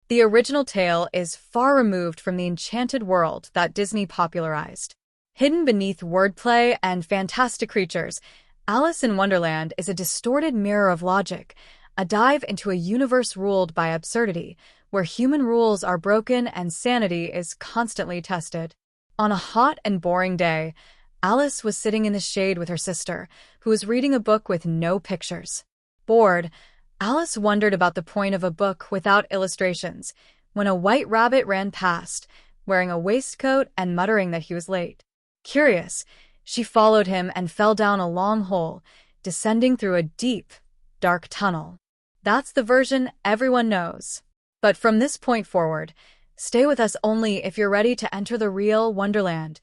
The original tale is far removed from the enchanted world that Disney popularized. Hidden beneath wordplay and fantastic creatures, Alice in Wonderland is a distorted mirror of logic, a dive into a universe ruled by absurdity, where human rules are broken and sanity is constantly tested. On a hot and boring day, Alice was sitting in the shade with her sister, who was reading a book with no pictures. Bored, Alice wondered about the point of a book without illustrations, when a white rabbit ran past, wearing a waistcoat and muttering that he was late. Curious, she followed him and fell down a long hole, descending through a deep, dark tunnel. That's the version everyone knows. But from this point forward, stay with us only if you're ready to enter the real Wonderland,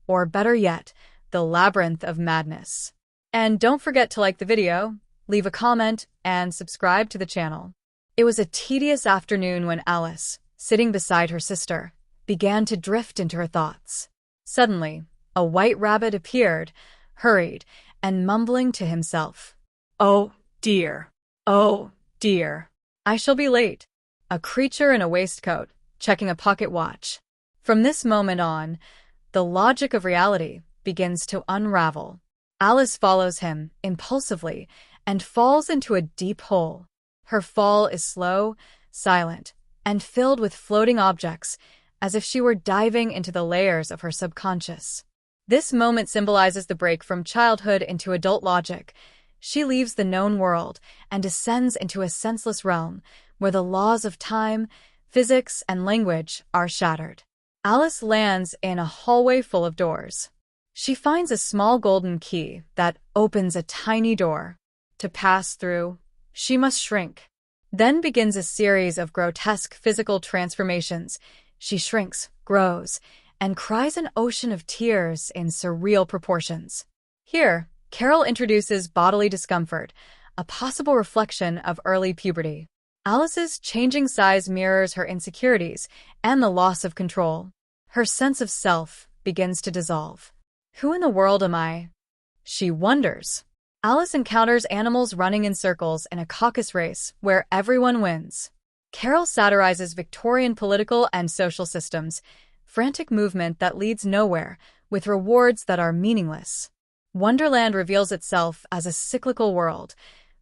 or better yet, the Labyrinth of Madness. And don't forget to like the video, leave a comment, and subscribe to the channel. It was a tedious afternoon when Alice, sitting beside her sister, began to drift into her thoughts. Suddenly, a white rabbit appeared, hurried, and mumbling to himself. "Oh, dear. Oh, dear. I shall be late." A creature in a waistcoat, checking a pocket watch. From this moment on, the logic of reality begins to unravel. Alice follows him, impulsively, and falls into a deep hole. Her fall is slow, silent, and filled with floating objects, as if she were diving into the layers of her subconscious. This moment symbolizes the break from childhood into adult logic. She leaves the known world and descends into a senseless realm where the laws of time, physics, and language are shattered. Alice lands in a hallway full of doors. She finds a small golden key that opens a tiny door. To pass through, she must shrink. Then begins a series of grotesque physical transformations. She shrinks, grows, and cries an ocean of tears in surreal proportions. Here, Carroll introduces bodily discomfort, a possible reflection of early puberty. Alice's changing size mirrors her insecurities and the loss of control. Her sense of self begins to dissolve. Who in the world am I? She wonders. Alice encounters animals running in circles in a caucus race where everyone wins. Carroll satirizes Victorian political and social systems, frantic movement that leads nowhere, with rewards that are meaningless. Wonderland reveals itself as a cyclical world,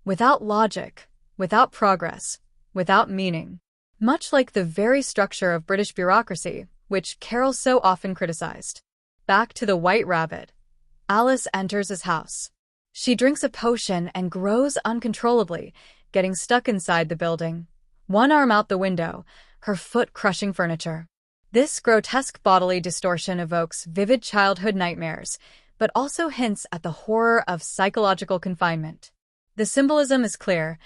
without logic, without progress, without meaning. Much like the very structure of British bureaucracy, which Carroll so often criticized. Back to the White Rabbit. Alice enters his house. She drinks a potion and grows uncontrollably, getting stuck inside the building. One arm out the window, her foot crushing furniture. This grotesque bodily distortion evokes vivid childhood nightmares, but also hints at the horror of psychological confinement. The symbolism is clear.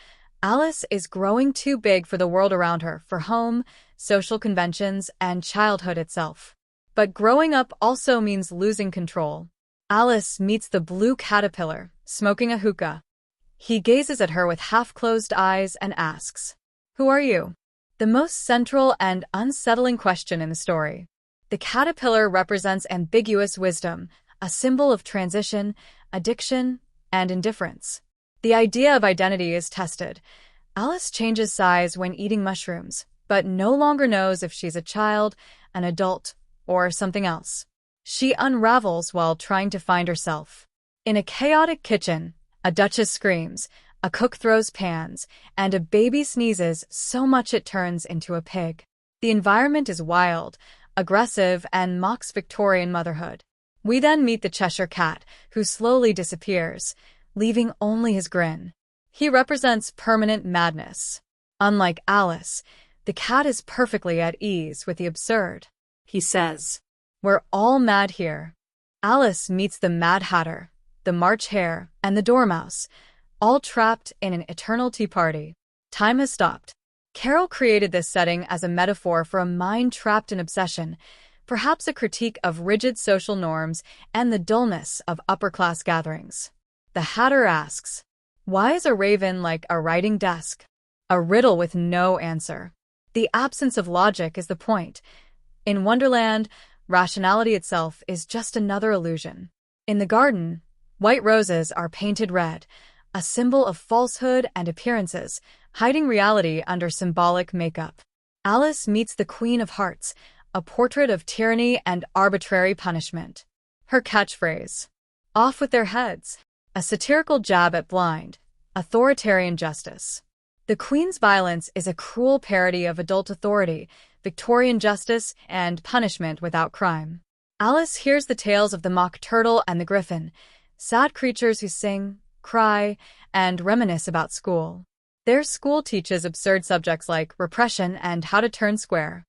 Alice is growing too big for the world around her, for home, social conventions, and childhood itself. But growing up also means losing control. Alice meets the blue caterpillar, smoking a hookah. He gazes at her with half-closed eyes and asks, "Who are you?" The most central and unsettling question in the story. The caterpillar represents ambiguous wisdom, a symbol of transition, addiction, and indifference. The idea of identity is tested. Alice changes size when eating mushrooms, but no longer knows if she's a child, an adult, or something else. She unravels while trying to find herself. In a chaotic kitchen, a duchess screams, a cook throws pans, and a baby sneezes so much it turns into a pig. The environment is wild, aggressive, and mocks Victorian motherhood. We then meet the Cheshire Cat, who slowly disappears, leaving only his grin. He represents permanent madness. Unlike Alice, the cat is perfectly at ease with the absurd. He says, "We're all mad here." Alice meets the Mad Hatter, the March Hare, and the Dormouse, all trapped in an eternal tea party. Time has stopped. Carroll created this setting as a metaphor for a mind trapped in obsession, perhaps a critique of rigid social norms and the dullness of upper-class gatherings. The Hatter asks, "Why is a raven like a writing desk?" A riddle with no answer. The absence of logic is the point. In Wonderland, rationality itself is just another illusion. In the garden, white roses are painted red, a symbol of falsehood and appearances, hiding reality under symbolic makeup. Alice meets the Queen of Hearts, a portrait of tyranny and arbitrary punishment. Her catchphrase, "Off with their heads," a satirical jab at blind, authoritarian justice. The Queen's violence is a cruel parody of adult authority, Victorian justice, and punishment without crime. Alice hears the tales of the mock turtle and the griffin, sad creatures who sing, cry, and reminisce about school. Their school teaches absurd subjects like repression and how to turn square.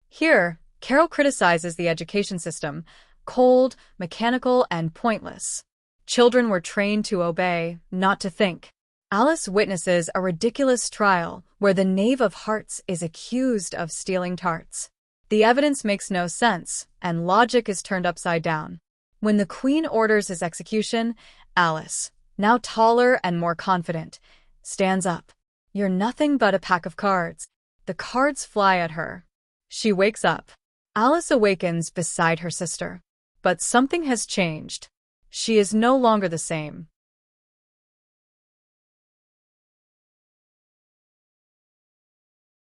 Here, Carroll criticizes the education system, cold, mechanical, and pointless. Children were trained to obey, not to think. Alice witnesses a ridiculous trial where the Knave of Hearts is accused of stealing tarts. The evidence makes no sense, and logic is turned upside down. When the Queen orders his execution, Alice, now taller and more confident, stands up. "You're nothing but a pack of cards." The cards fly at her. She wakes up. Alice awakens beside her sister. But something has changed. She is no longer the same.